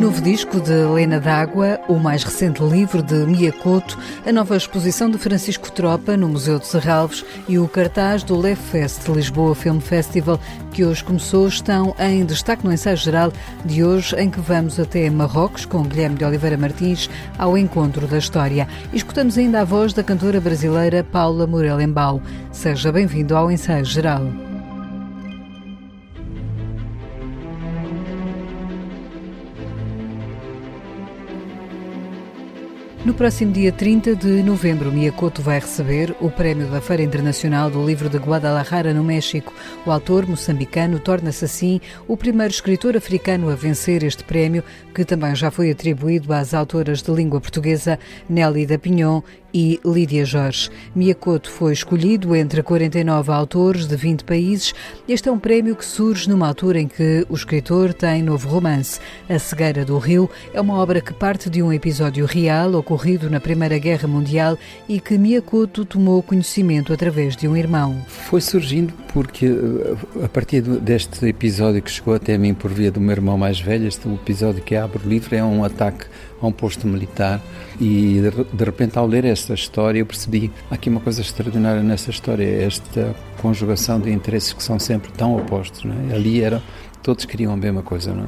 novo disco de Helena D'Água, o mais recente livro de Mia Couto, a nova exposição de Francisco Tropa no Museu de Serralves e o cartaz do LevFest Lisboa Film Festival, que hoje começou, estão em destaque no ensaio geral de hoje, em que vamos até Marrocos com Guilherme de Oliveira Martins ao encontro da história. E escutamos ainda a voz da cantora brasileira Paula Morelenbaum. Seja bem-vindo ao ensaio geral. No próximo dia 30 de novembro, Mia Couto vai receber o prémio da Feira Internacional do Livro de Guadalajara, no México. O autor moçambicano torna-se assim o primeiro escritor africano a vencer este prémio, que também já foi atribuído às autoras de língua portuguesa Nelly da Pinhon e Lídia Jorge. Mia Couto foi escolhido entre 49 autores de 20 países. Este é um prémio que surge numa altura em que o escritor tem novo romance. A Cegueira do Rio é uma obra que parte de um episódio real ocorrido na Primeira Guerra Mundial e que Mia Couto tomou conhecimento através de um irmão. Foi surgindo porque, a partir deste episódio que chegou até mim por via do meu irmão mais velho, este episódio que abre o livro é um ataque a um posto militar e de repente, ao ler esta história, eu percebi aqui uma coisa extraordinária nesta história, esta conjugação de interesses que são sempre tão opostos, não é? Ali todos queriam a mesma coisa, não é?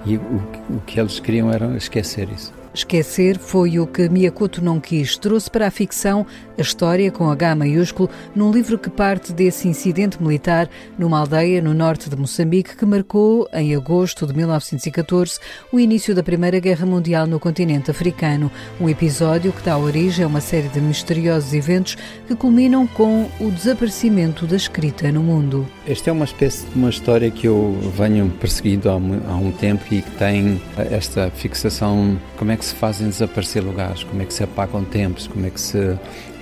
E o que eles queriam era esquecer isso. Esquecer foi o que Mia Couto não quis. Trouxe para a ficção a história, com H maiúsculo, num livro que parte desse incidente militar numa aldeia no norte de Moçambique que marcou, em agosto de 1914, o início da Primeira Guerra Mundial no continente africano. Um episódio que dá origem a uma série de misteriosos eventos que culminam com o desaparecimento da escrita no mundo. Esta é uma espécie de uma história que eu venho perseguindo há um tempo e que tem esta fixação. Como é que se fazem desaparecer lugares, como é que se apagam tempos, como é que se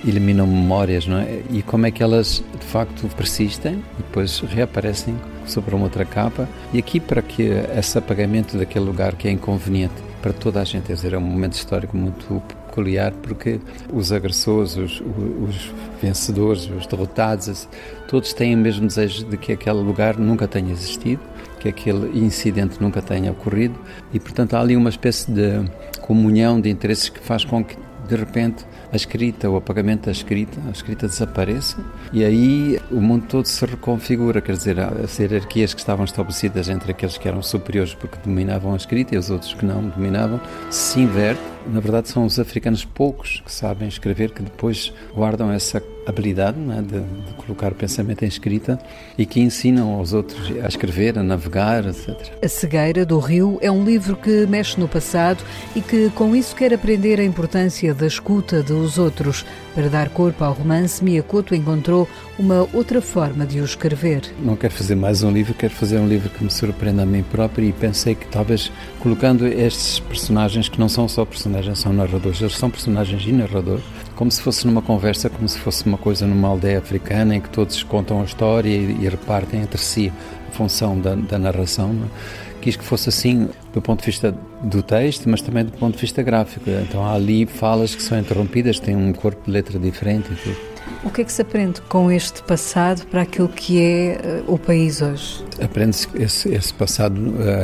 eliminam memórias, não é? E como é que elas de facto persistem e depois reaparecem sobre uma outra capa. E aqui, para que esse apagamento daquele lugar que é inconveniente para toda a gente, quer dizer, é um momento histórico muito peculiar, porque os agressores, os vencedores, os derrotados, todos têm o mesmo desejo de que aquele lugar nunca tenha existido, que aquele incidente nunca tenha ocorrido, e portanto há ali uma espécie de comunhão de interesses que faz com que de repente a escrita, o apagamento da escrita, a escrita desapareça e aí o mundo todo se reconfigura, quer dizer, as hierarquias que estavam estabelecidas entre aqueles que eram superiores porque dominavam a escrita e os outros que não dominavam, se inverte. Na verdade são os africanos poucos que sabem escrever, que depois guardam essa habilidade, não é, de colocar o pensamento em escrita e que ensinam aos outros a escrever, a navegar, etc. A Cegueira do Rio é um livro que mexe no passado e que com isso quer aprender a importância da escuta dos outros. Para dar corpo ao romance, Mia Couto encontrou uma outra forma de o escrever. Não quero fazer mais um livro, quero fazer um livro que me surpreenda a mim próprio e pensei que talvez colocando estes personagens, que não são só personagens, são narradores, eles são personagens e narrador, como se fosse numa conversa, como se fosse uma coisa numa aldeia africana em que todos contam a história e repartem entre si a função da narração, não é? Quis que fosse assim do ponto de vista do texto, mas também do ponto de vista gráfico. Então há ali falas que são interrompidas, têm um corpo de letra diferente e tudo. O que é que se aprende com este passado para aquilo que é o país hoje? Aprende-se que esse passado,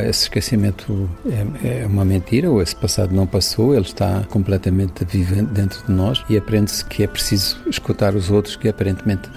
esse esquecimento é uma mentira, ou esse passado não passou, ele está completamente vivendo dentro de nós, e aprende-se que é preciso escutar os outros que aparentemente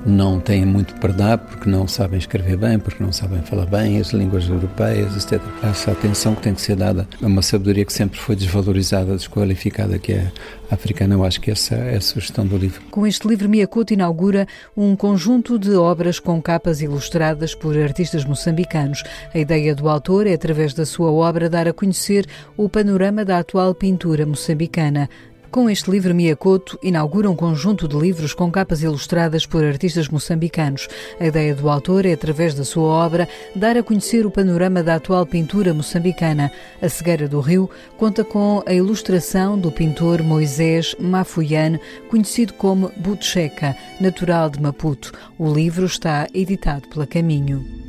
não têm muito para dar, porque não sabem escrever bem, porque não sabem falar bem as línguas europeias, etc. Essa atenção que tem que ser dada a uma sabedoria que sempre foi desvalorizada, desqualificada, que é africana. Eu acho que essa é a sugestão do livro. Com este livro, Mia Couto inaugura um conjunto de obras com capas ilustradas por artistas moçambicanos. A ideia do autor é, através da sua obra, dar a conhecer o panorama da atual pintura moçambicana. Com este livro, Mia Couto inaugura um conjunto de livros com capas ilustradas por artistas moçambicanos. A ideia do autor é, através da sua obra, dar a conhecer o panorama da atual pintura moçambicana. A Cegueira do Rio conta com a ilustração do pintor Moisés Mafuyane, conhecido como Butcheca, natural de Maputo. O livro está editado pela Caminho.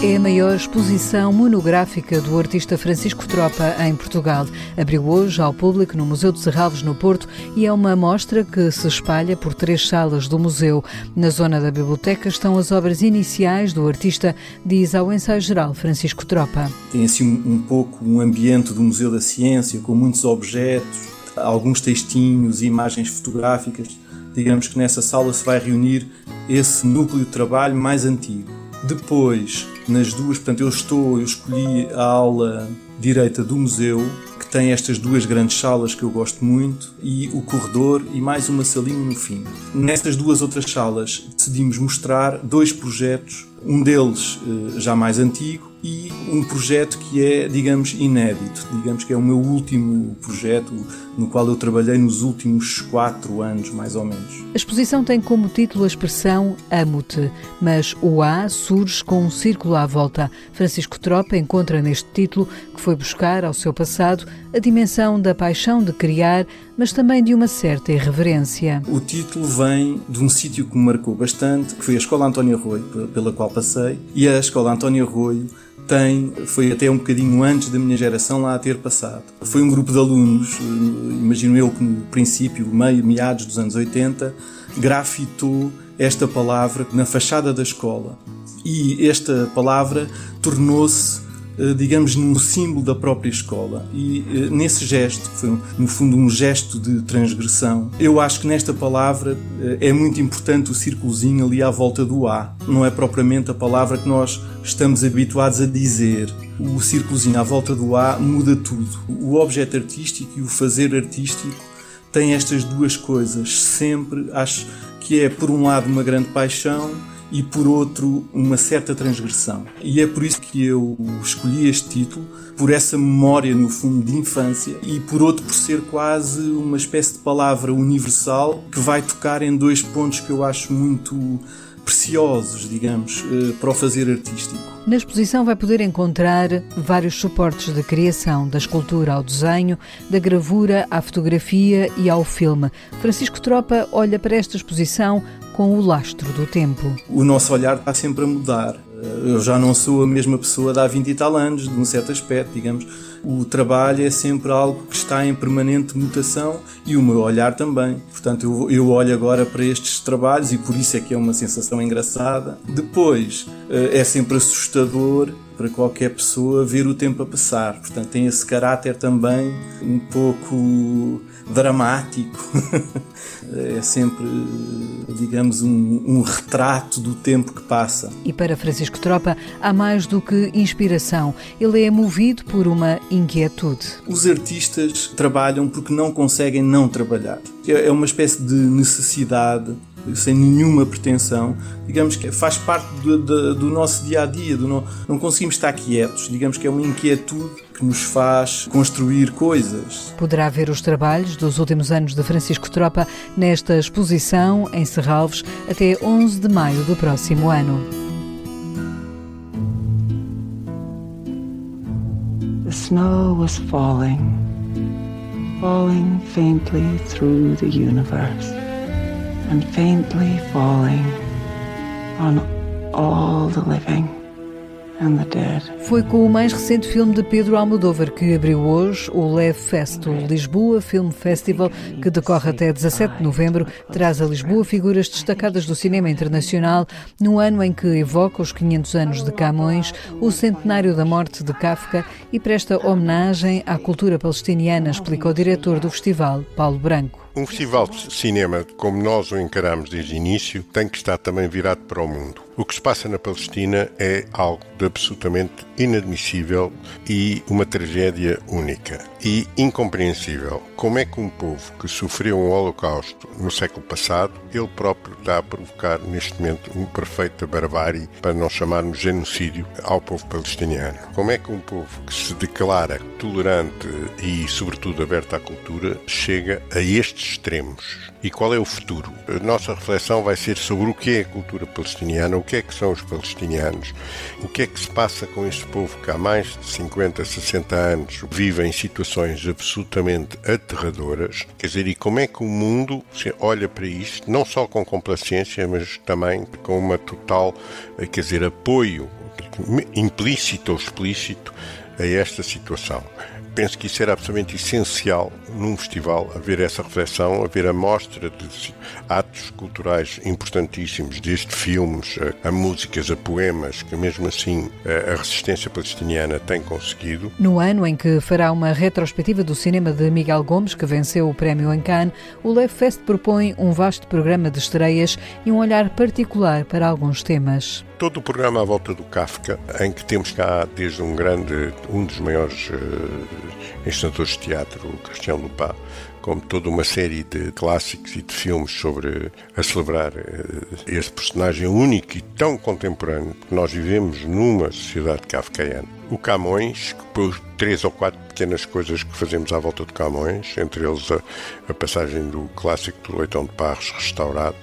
É a maior exposição monográfica do artista Francisco Tropa em Portugal. Abriu hoje ao público no Museu de Serralves, no Porto, e é uma mostra que se espalha por 3 salas do museu. Na zona da biblioteca estão as obras iniciais do artista, diz ao ensaio-geral Francisco Tropa. Tem assim um pouco um ambiente do Museu da Ciência, com muitos objetos, alguns textinhos e imagens fotográficas. Digamos que nessa sala se vai reunir esse núcleo de trabalho mais antigo. Depois, nas duas, portanto, eu escolhi a ala direita do museu, que tem estas 2 grandes salas que eu gosto muito, e o corredor e mais uma salinha no fim. Nestas 2 outras salas decidimos mostrar 2 projetos, um deles já mais antigo e um projeto que é, digamos, inédito. Digamos que é o meu último projeto no qual eu trabalhei nos últimos 4 anos, mais ou menos. A exposição tem como título a expressão Amo-te, mas o A surge com um círculo à volta. Francisco Tropa encontra neste título, que foi buscar ao seu passado, a dimensão da paixão de criar, mas também de uma certa irreverência. O título vem de um sítio que me marcou bastante, que foi a Escola António Arroio, pela qual passei, e a Escola António Arroio foi até um bocadinho antes da minha geração lá a ter passado. Foi um grupo de alunos, imagino eu que no princípio, meados dos anos 80, grafitou esta palavra na fachada da escola. E esta palavra tornou-se, digamos, num símbolo da própria escola. E nesse gesto, que foi no fundo um gesto de transgressão, eu acho que nesta palavra é muito importante o círculozinho ali à volta do A. Não é propriamente a palavra que nós estamos habituados a dizer. O círculozinho à volta do A muda tudo. O objeto artístico e o fazer artístico têm estas 2 coisas. Sempre acho que é, por um lado, uma grande paixão e, por outro, uma certa transgressão. E é por isso que eu escolhi este título, por essa memória, no fundo, de infância, e por outro, por ser quase uma espécie de palavra universal que vai tocar em 2 pontos que eu acho muito preciosos, digamos, para o fazer artístico. Na exposição vai poder encontrar vários suportes de criação, da escultura ao desenho, da gravura à fotografia e ao filme. Francisco Tropa olha para esta exposição com o lastro do tempo. O nosso olhar está sempre a mudar. Eu já não sou a mesma pessoa de há 20 e tal anos, de um certo aspecto, digamos. O trabalho é sempre algo que está em permanente mutação e o meu olhar também. Portanto, eu olho agora para estes trabalhos e por isso é que é uma sensação engraçada. Depois, é sempre assustador para qualquer pessoa ver o tempo a passar. Portanto, tem esse caráter também um pouco dramático. É sempre, digamos, um retrato do tempo que passa. E para Francisco Tropa há mais do que inspiração. Ele é movido por uma inquietude. Os artistas trabalham porque não conseguem não trabalhar. É uma espécie de necessidade, sem nenhuma pretensão, digamos que faz parte do nosso dia-a-dia, não conseguimos estar quietos, digamos que é uma inquietude que nos faz construir coisas. Poderá ver os trabalhos dos últimos anos de Francisco Tropa nesta exposição em Serralves até 11 de maio do próximo ano. The snow was falling faintly through the universe. And faintly falling on all the living and the dead. Foi com o mais recente filme de Pedro Almodóvar que abriu hoje o Lev Fest, o Lisboa Film Festival, que decorre até 17 de novembro, traz a Lisboa figuras destacadas do cinema internacional, num ano em que evoca os 500 anos de Camões, o centenário da morte de Kafka e presta homenagem à cultura palestiniana, explica o diretor do festival, Paulo Branco. Um festival de cinema, como nós o encaramos desde o início, tem que estar também virado para o mundo. O que se passa na Palestina é algo de absolutamente inadmissível e uma tragédia única e incompreensível. Como é que um povo que sofreu um holocausto no século passado, ele próprio está a provocar neste momento uma perfeita barbárie, para não chamarmos genocídio, ao povo palestiniano? Como é que um povo que se declara tolerante e, sobretudo, aberto à cultura, chega a estes extremos? E qual é o futuro? A nossa reflexão vai ser sobre o que é a cultura palestiniana, o que é que são os palestinianos, o que é que se passa com este povo que há mais de 50, 60 anos vive em situações absolutamente aterradoras. Quer dizer, e como é que o mundo olha para isto, não só com complacência, mas também com uma total, quer dizer, apoio implícito ou explícito a esta situação. Penso que isso era absolutamente essencial num festival, haver essa reflexão, haver a mostra de atos culturais importantíssimos, desde filmes, a músicas, a poemas, que mesmo assim a resistência palestiniana tem conseguido. No ano em que fará uma retrospectiva do cinema de Miguel Gomes, que venceu o prémio em Cannes, o Lev Fest propõe um vasto programa de estreias e um olhar particular para alguns temas. Todo o programa à volta do Kafka, em que temos cá desde um dos maiores encenadores de teatro, o Christian Lupin, como toda uma série de clássicos e de filmes a celebrar esse personagem único e tão contemporâneo, que nós vivemos numa sociedade kafkaiana. O Camões, por 3 ou 4 pequenas coisas que fazemos à volta do Camões, entre eles a passagem do clássico do Leitão de Parres restaurado,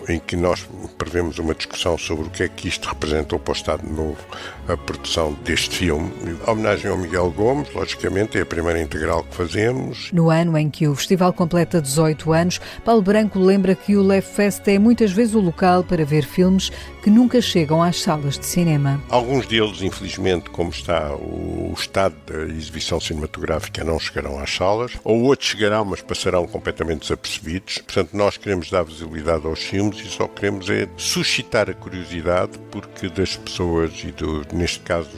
em que nós prevemos uma discussão sobre o que é que isto representou para o Estado Novo, a produção deste filme. A homenagem ao Miguel Gomes, logicamente, é a primeira integral que fazemos. No ano em que o festival completa 18 anos, Paulo Branco lembra que o Lev Fest é muitas vezes o local para ver filmes que nunca chegam às salas de cinema. Alguns deles, infelizmente, como está o estado da exibição cinematográfica, não chegarão às salas, ou outros chegarão, mas passarão completamente desapercebidos. Portanto, nós queremos dar visibilidade aos filmes e só queremos suscitar a curiosidade das pessoas e, neste caso,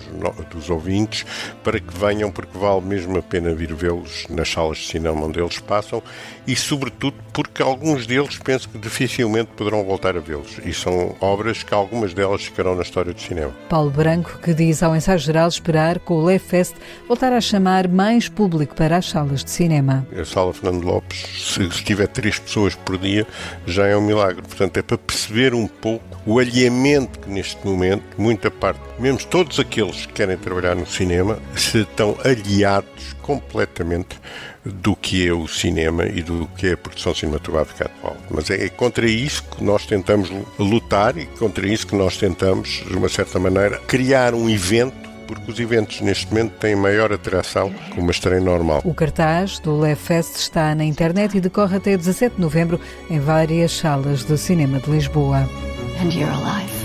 dos ouvintes, para que venham, porque vale mesmo a pena vir vê-los nas salas de cinema onde eles passam e, sobretudo, porque alguns deles penso que dificilmente poderão voltar a vê-los. E são obras que algumas delas ficarão na história do cinema. Paulo Branco, que diz ao Ensaio Geral esperar com o Lev Fest voltar a chamar mais público para as salas de cinema. A Sala Fernando Lopes, se tiver 3 pessoas por dia, já é um milagre. Portanto, é para perceber um pouco o alinhamento que neste momento, muita parte, mesmo todos aqueles que querem trabalhar no cinema, se estão aliados completamente do que é o cinema e do que é a produção cinematográfica atual. Mas é contra isso que nós tentamos lutar e contra isso que nós tentamos, de uma certa maneira, criar um evento, porque os eventos neste momento têm maior atração que uma estreia normal. O cartaz do Lev Fest está na internet e decorre até 17 de novembro em várias salas de cinema de Lisboa. And you're alive.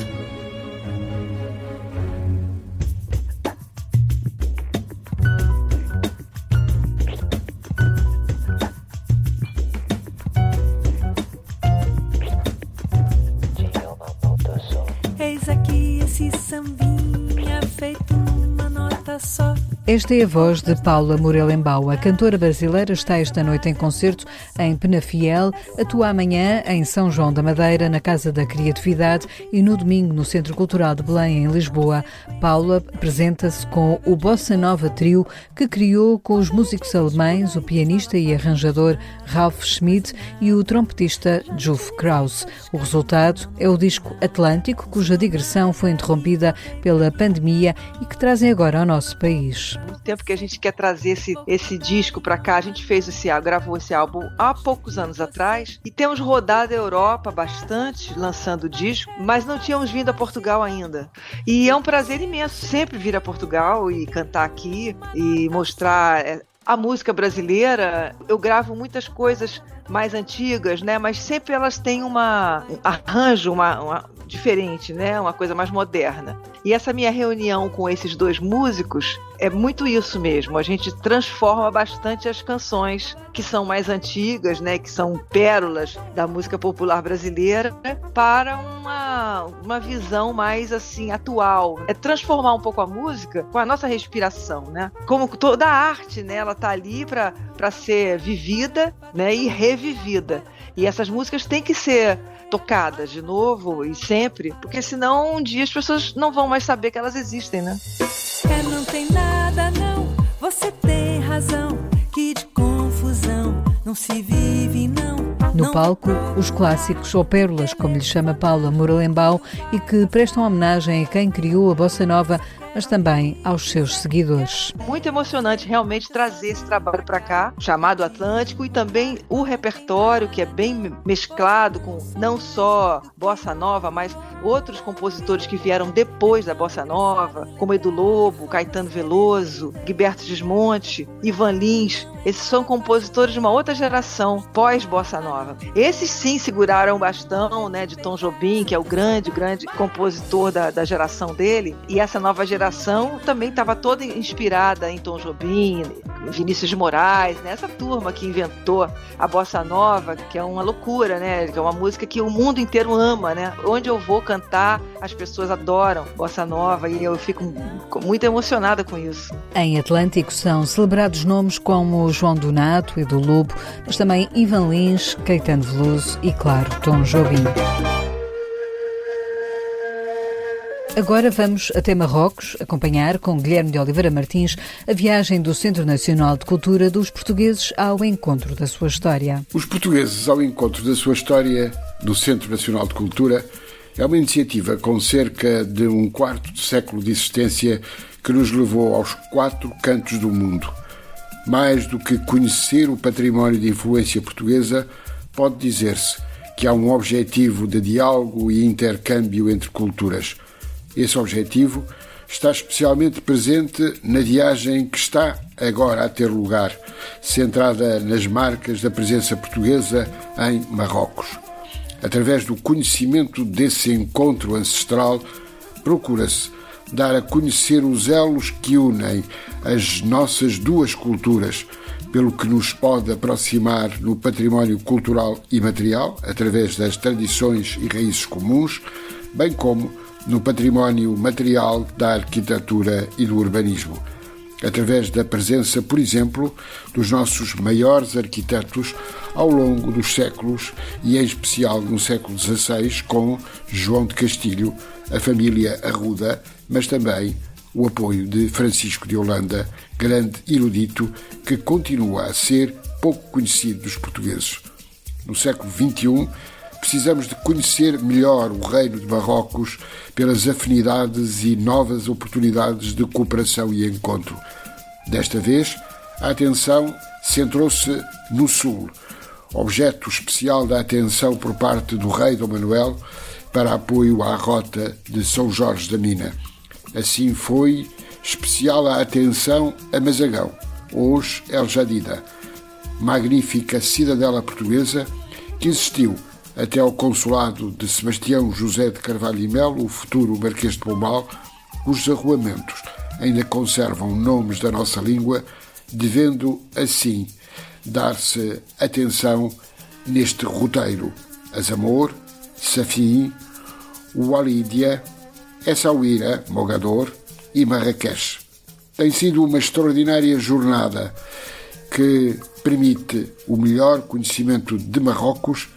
Eis aqui esse sambinha feito numa nota só. Esta é a voz de Paula Morelenbaum. A cantora brasileira está esta noite em concerto em Penafiel, atua amanhã em São João da Madeira, na Casa da Criatividade, e no domingo no Centro Cultural de Belém, em Lisboa. Paula apresenta-se com o Bossa Nova Trio, que criou com os músicos alemães, o pianista e arranjador Ralf Schmidt e o trompetista Juf Krause. O resultado é o disco Atlântico, cuja digressão foi interrompida pela pandemia e que trazem agora ao nosso país. Muito tempo que a gente quer trazer esse disco para cá. A gente gravou esse álbum há poucos anos atrás e temos rodado a Europa bastante lançando disco, mas não tínhamos vindo a Portugal ainda. E é um prazer imenso sempre vir a Portugal e cantar aqui e mostrar a música brasileira. Eu gravo muitas coisas mais antigas, né? Mas sempre elas têm um arranjo diferente, né? Uma coisa mais moderna. E essa minha reunião com esses 2 músicos é muito isso mesmo. A gente transforma bastante as canções que são mais antigas, né? Que são pérolas da música popular brasileira, para uma visão mais assim atual. É transformar um pouco a música com a nossa respiração, né? Como toda a arte, né? Ela tá ali para ser vivida, né? E revivida. E essas músicas têm que ser tocadas de novo e sempre, porque senão um dia as pessoas não vão mais saber que elas existem, né? Não tem nada não, você tem razão, que de confusão não se vive não. No palco, os clássicos, ou pérolas, como lhe chama Paula Morelenbaum, e que prestam homenagem a quem criou a bossa nova mas também aos seus seguidores. Muito emocionante realmente trazer esse trabalho para cá, chamado Atlântico, e também o repertório que é bem mesclado com não só bossa nova, mas outros compositores que vieram depois da bossa nova, como Edu Lobo, Caetano Veloso, Gilberto Gismonti, Ivan Lins. Esses são compositores de uma outra geração, pós-bossa nova. Esses sim seguraram o bastão, né, de Tom Jobim, que é o grande compositor da geração dele. E essa nova geração também estava toda inspirada em Tom Jobim, Vinícius de Moraes, né? Essa turma que inventou a bossa nova, que é uma loucura, né? Que é uma música que o mundo inteiro ama, né? Onde eu vou cantar, as pessoas adoram bossa nova e eu fico muito emocionada com isso. Em Atlântico são celebrados nomes como João Donato, Edu Lobo, mas também Ivan Lins, Caetano Veloso e, claro, Tom Jobim. Agora vamos até Marrocos acompanhar com Guilherme de Oliveira Martins a viagem do Centro Nacional de Cultura dos portugueses ao encontro da sua história. Os portugueses ao encontro da sua história do Centro Nacional de Cultura é uma iniciativa com cerca de um quarto de século de existência que nos levou aos 4 cantos do mundo. Mais do que conhecer o património de influência portuguesa, pode dizer-se que há um objetivo de diálogo e intercâmbio entre culturas. Esse objetivo está especialmente presente na viagem que está agora a ter lugar, centrada nas marcas da presença portuguesa em Marrocos. Através do conhecimento desse encontro ancestral, procura-se dar a conhecer os elos que unem as nossas duas culturas, pelo que nos pode aproximar no património cultural e material, através das tradições e raízes comuns, bem como no património material da arquitetura e do urbanismo, através da presença, por exemplo, dos nossos maiores arquitetos ao longo dos séculos e, em especial, no século XVI, com João de Castilho, a família Arruda, mas também o apoio de Francisco de Holanda, grande erudito que continua a ser pouco conhecido dos portugueses. No século XXI, precisamos de conhecer melhor o reino de Marrocos pelas afinidades e novas oportunidades de cooperação e encontro. Desta vez, a atenção centrou-se no Sul, objeto especial da atenção por parte do rei Dom Manuel para apoio à rota de São Jorge da Mina. Assim foi especial a atenção a Mazagão, hoje El Jadida, magnífica cidadela portuguesa que existiu até ao consulado de Sebastião José de Carvalho e Melo, o futuro Marquês de Pombal, cujos arruamentos ainda conservam nomes da nossa língua, devendo, assim, dar-se atenção neste roteiro: Azamor, Safim, Walídia, Essaouira, Mogador e Marrakech. Tem sido uma extraordinária jornada que permite o melhor conhecimento de Marrocos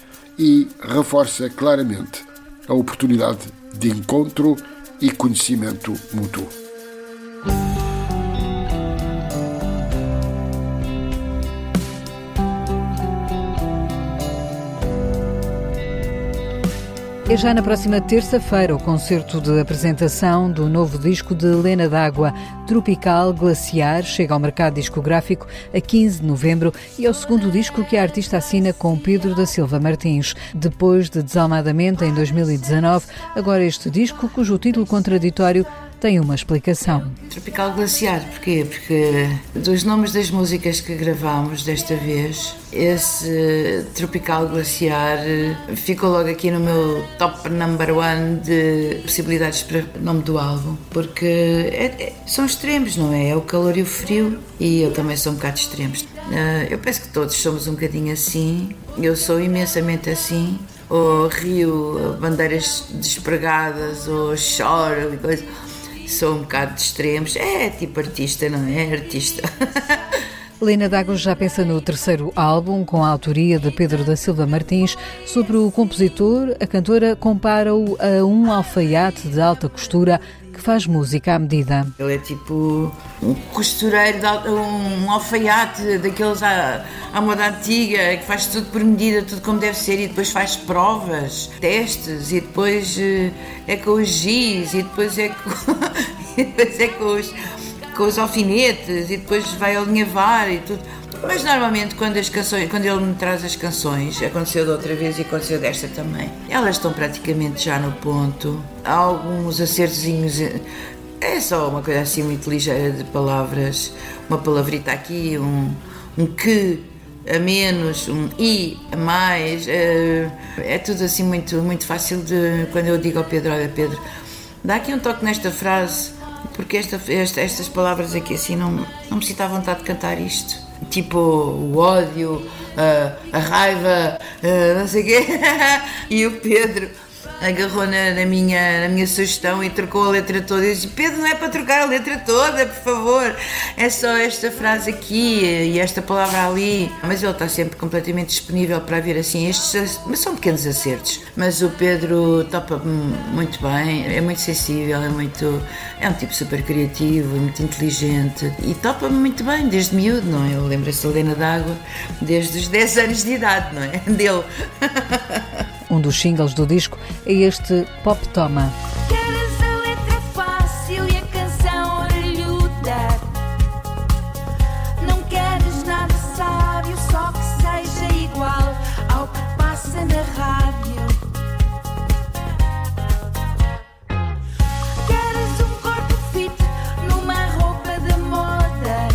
e reforça claramente a oportunidade de encontro e conhecimento mútuo. É já na próxima terça-feira o concerto de apresentação do novo disco de Lena D'Água, Tropical Glaciar, chega ao mercado discográfico a 15 de novembro e é o segundo disco que a artista assina com Pedro da Silva Martins. Depois de Desalmadamente, em 2019, agora este disco, cujo título contraditório tem uma explicação. Tropical Glaciar, porquê? Porque dos nomes das músicas que gravámos desta vez, esse Tropical Glaciar ficou logo aqui no meu top number 1 de possibilidades para o nome do álbum, porque são extremos, não é? É o calor e o frio, e eu também sou um bocado extremos. Eu penso que todos somos um bocadinho assim, eu sou imensamente assim, ou rio bandeiras despregadas, ou choro e coisa. Sou um bocado de extremos, é tipo artista, não é? Artista. Lena D'Água já pensa no terceiro álbum, com a autoria de Pedro da Silva Martins. Sobre o compositor, a cantora compara-o a um alfaiate de alta costura que faz música à medida. Ele é tipo um costureiro, um alfaiate daqueles à moda antiga, que faz tudo por medida, tudo como deve ser, e depois faz provas, testes, e depois é com o giz, e depois é com... depois é com os alfinetes, e depois vai alinhavar e tudo. Mas normalmente quando ele me traz as canções, aconteceu da outra vez e aconteceu desta também, elas estão praticamente já no ponto. Há alguns acertozinhos, é só uma coisa assim muito ligeira de palavras, uma palavrita aqui, um que a menos, um i a mais, é tudo assim muito, muito fácil de, quando eu digo ao Pedro, olha Pedro, dá aqui um toque nesta frase, porque estas palavras aqui assim não me sinto à vontade de cantar isto. Tipo o ódio, a raiva, não sei o quê. E o Pedro agarrou na minha sugestão e trocou a letra toda. Eu disse, Pedro, não é para trocar a letra toda, por favor, é só esta frase aqui e esta palavra ali. Mas ele está sempre completamente disponível para ver assim estes, mas são pequenos acertos. Mas o Pedro topa muito bem, é muito sensível, é um tipo super criativo, muito inteligente e topa muito bem desde miúdo, não é? Eu lembro-se da Lena d'Água desde os 10 anos de idade, não é? Dele. Um dos singles do disco é este Pop Toma. Queres a letra fácil e a canção orelhuda? Não queres nada sábio, só que seja igual ao que passa na rádio. Queres um corpo fit numa roupa de moda?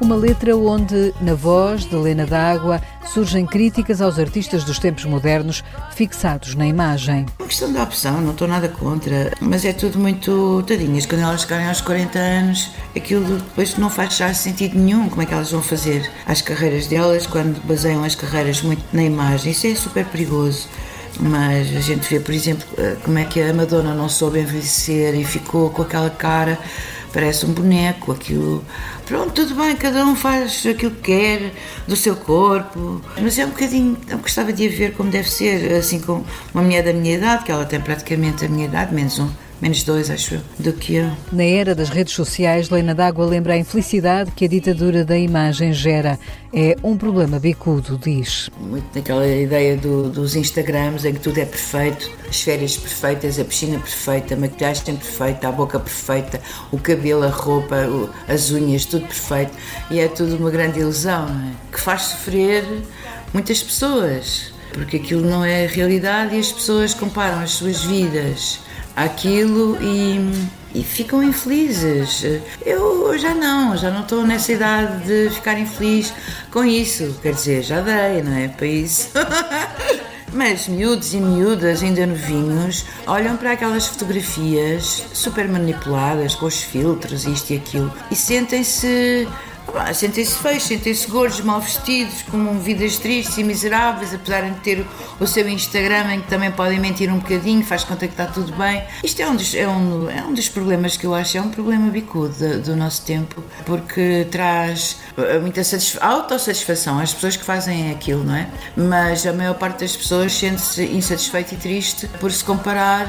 Uma letra onde, na voz de Lena d'Água, surgem críticas aos artistas dos tempos modernos fixados na imagem. É uma questão da opção, não estou nada contra, mas é tudo muito tadinhas. Quando elas chegarem aos 40 anos, aquilo depois não faz já sentido nenhum. Como é que elas vão fazer as carreiras delas quando baseiam as carreiras muito na imagem? Isso é super perigoso. Mas a gente vê, por exemplo, como é que a Madonna não soube envelhecer e ficou com aquela cara, parece um boneco, aquilo... Pronto, tudo bem, cada um faz aquilo que quer do seu corpo, mas é um bocadinho, eu gostava de a ver como deve ser, assim como uma mulher da minha idade, que ela tem praticamente a minha idade, menos 2, acho eu, do que eu. Na era das redes sociais, Lena d'Água lembra a infelicidade que a ditadura da imagem gera. É um problema bicudo, diz. Muito naquela ideia dos Instagrams, em que tudo é perfeito, as férias perfeitas, a piscina perfeita, a maquilhagem perfeita, a boca perfeita, o cabelo, a roupa, as unhas, tudo perfeito. E é tudo uma grande ilusão, não é? Que faz sofrer muitas pessoas, porque aquilo não é a realidade e as pessoas comparam as suas vidas àquilo e ficam infelizes. Eu já não estou nessa idade de ficar infeliz com isso, quer dizer, já dei, não é? Para isso. Mas miúdos e miúdas, ainda novinhos, olham para aquelas fotografias super manipuladas, com os filtros, isto e aquilo, e sentem-se feios, sentem-se gordos, mal vestidos, com vidas tristes e miseráveis, apesar de ter o seu Instagram em que também podem mentir um bocadinho, faz conta que está tudo bem. Isto é um dos problemas que eu acho, é um problema bicudo do nosso tempo, porque traz muita autossatisfação às pessoas que fazem aquilo, não é? Mas a maior parte das pessoas sente-se insatisfeita e triste por se comparar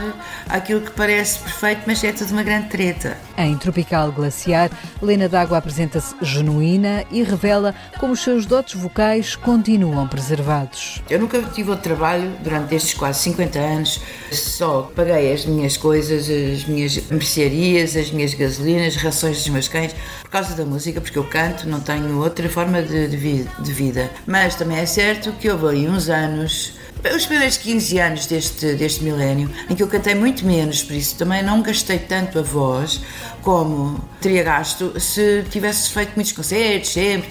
àquilo que parece perfeito, mas é tudo uma grande treta. Em Tropical Glaciar, Lena d'Água apresenta-se genuína e revela como os seus dotes vocais continuam preservados. Eu nunca tive outro trabalho durante estes quase 50 anos, só paguei as minhas coisas, as minhas mercearias, as minhas gasolinas, rações dos meus cães, por causa da música, porque eu canto, não tenho outra forma de vida. Mas também é certo que houve ali uns anos, os primeiros 15 anos deste milénio, em que eu cantei muito menos, por isso também não gastei tanto a voz como teria gasto se tivesse feito muitos concertos, sempre,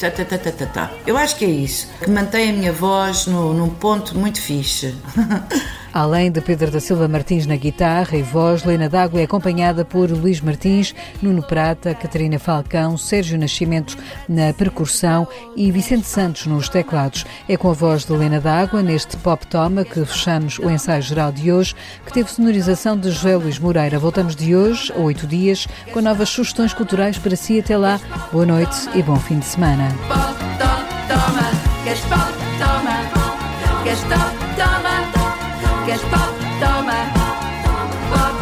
Eu acho que é isso, que mantém a minha voz num ponto muito fixe. Além de Pedro da Silva Martins na guitarra e voz, Lena d'Água é acompanhada por Luís Martins, Nuno Prata, Catarina Falcão, Sérgio Nascimento na percussão e Vicente Santos nos teclados. É com a voz de Lena d'Água, neste Pop Toma, que fechamos o ensaio geral de hoje, que teve sonorização de José Luís Moreira. Voltamos de hoje a 8 dias com novas sugestões culturais para si. Até lá, boa noite e bom fim de semana. Pop, toma, queres pop, toma, queres pop, toma, queres pop, toma, pop,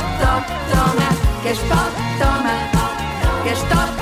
toma, queres pop, toma, queres top.